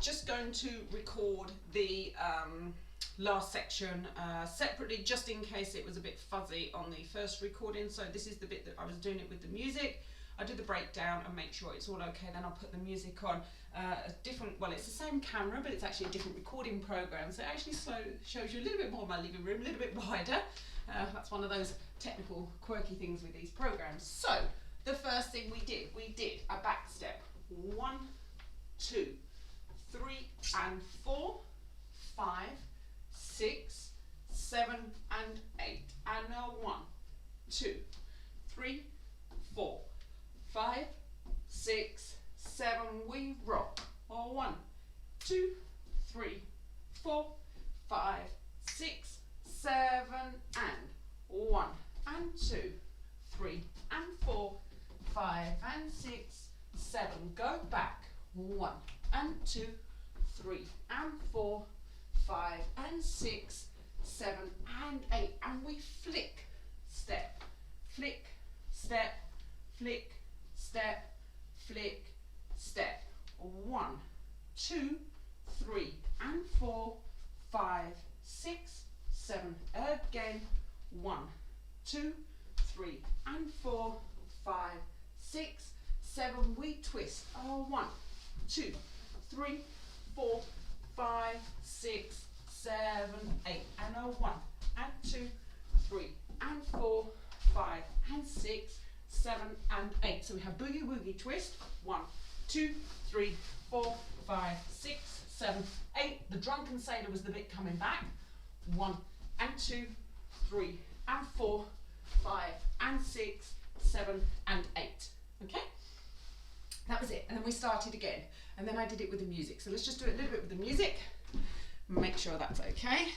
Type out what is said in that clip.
just going to record the last section separately, just in case it was a bit fuzzy on the first recording. So this is the bit that I was doing it with the music. I do the breakdown and make sure it's all okay, then I'll put the music on a different, well, it's the same camera, but it's actually a different recording program, so it actually shows you a little bit more of my living room, a little bit wider. That's one of those technical quirky things with these programs. So the first thing we did a back step. 1, 2, 3 and 4, 5, 6, 7 and 8, and now 1, 2, 3, 4, 5, 6, 7, we rock. Or 1, 2, 3, 4, 5, 6, 7, and 1 and 2, 3 and 4, 5 and 6, 7. Go back. 1 and 2, 3 and 4, 5 and 6, 7 and 8, and we flick, step, flick, step, flick, step, flick, step. 1, 2, 3 and 4, 5, 6, 7. Again. 1, 2, 3 and 4, 5, 6, 7. We twist. 1, 2, 3, 4, 5, 6, 7, 8, and 1 and 2, 3 and 4, 5 and 6, 7 and 8. So we have boogie woogie twist. 1, 2, 3, 4, 5, 6, 7, 8. The drunken sailor was the bit coming back. 1 and 2, 3 and 4, 5 and 6, 7 and 8. Okay? That was it. And then we started again. And then I did it with the music. So let's just do it a little bit with the music. Make sure that's okay.